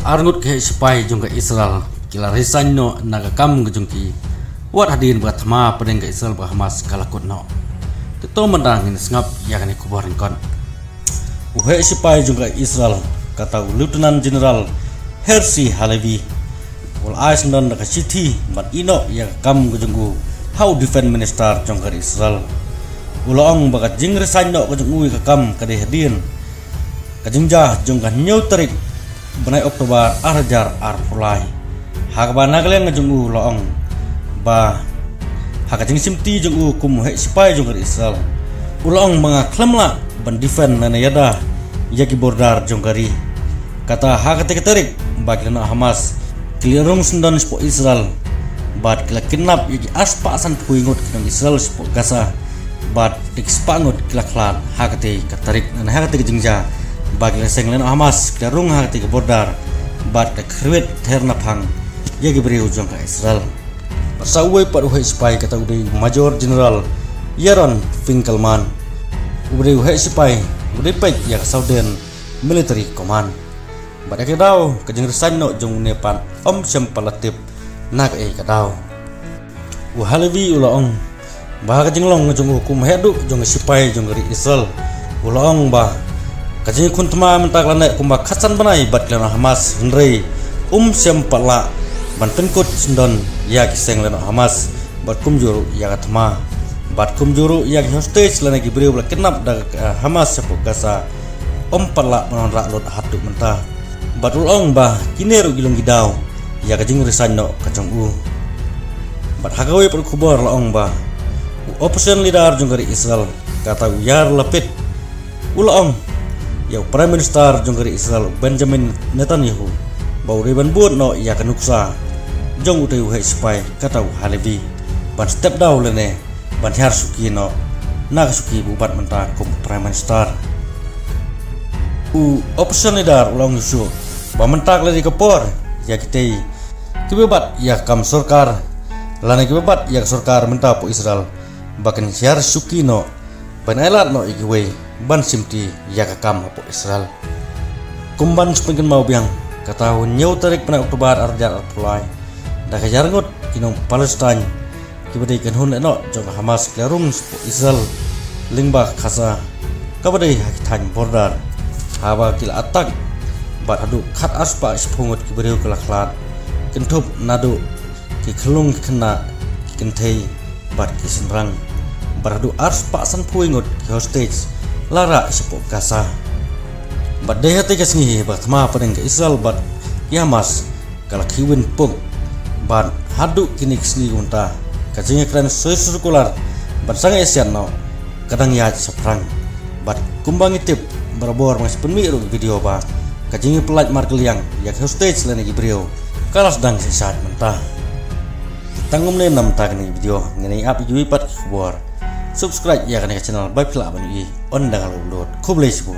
arngut ke sipai jong ke Israel kila risan no naga kam ke jongki wat hadin buat ma pedeng ke Israel bah Hamas kalakut no teto mendang ini sengap yakni kubarin kon uhe sipai jong ke Israel kata Lieutenant General Herzi Halevi wal ais non naga city mat ino ya kam ke jongku how defense minister jong ke Israel ulong bagat jing risan no ke jongui ke kam ke hadin kajingjah jong ke new tarik benai Oktober arjar arpulai hak bana kalian ngejungu loong ba hak jing simti jungu kum he sipai jung Israel ulong mengaklam la ban defend nana yada yaki bordar jongkari kata hak terik bagi na Hamas kilirung sendan spo Israel bad kila kinap yaki aspa san puingot kidang Israel spo Gaza bad dikspangot kila klan hak terik nana hak jingja bagi senglen Hamas kilirung hak bordar bad krewet terna pang yagi beri ujung ke Israel. Persawai pada uhai sipai kata udai Major General Yaron Finkelman. Udai uhai sipai udai pek ya Southern Military Command. Pada kedau kejeng resan no jong nepan om sempalatip nak kedau. Uhalevi ulong bah kejeng long jong hukum hedu jong sipai jong dari Israel. Ulong bah kejeng kuntma mentak lanek kumba kasan banai bat lana Hamas Henry sempala ban penkut sendon ya kiseng lena Hamas bat kumjuru ya katma bat kumjuru ya hostage lena gibriu bla kenap da Hamas sepo Gaza pala menon raklot hatu mentah batul ong bah kineru gilung gidau ya kajing risan no kacang bat hagawe per kubor la ong bah opposition leader jongari Israel kata yar lapit ong ya prime minister jongari Israel Benjamin Netanyahu bau riban buat no ya kanuksa jong utai uhai sipai kata Halevi ban step down lene ban har suki no nak suki bubat mentah kum prime minister option leader ulang isu ba mentak lari kepor ya kitei kebebat ya kam sorkar lana kebebat ya sorkar mentah po Israel bahkan har suki no ban elat no ikiwe ban simti ya kam po Israel kumban sepengin mau biang kata nyau tarik pada Oktober arjar arpulai dah kejarngot kinong Palestine kibadai kan hun eno jong Hamas klarung Israel lingbah khasa kabadai hakitan border hawa kila atak bat hadu khat aspa ispungut kibadai kelaklat kentup nadu ki kelung kena kentei bat kisenrang baradu aspa san puingut ki hostage lara sepo Gaza bat daya tegas ngi bat ma padeng ke Israel bat Hamas kala kiwin pung ban hadu kini kisni unta kajingnya keren sirkular bat sanga esian no kadang ya seprang bat kumbang itip berabor mas penmiru video ba kajingnya pelat markel yang yak hostage lagi brio kalas dang sesat mentah tangum ne nam tag ni video ngene api jui pat kubor subscribe ya kan channel by pla ban on dangal upload kublai sipun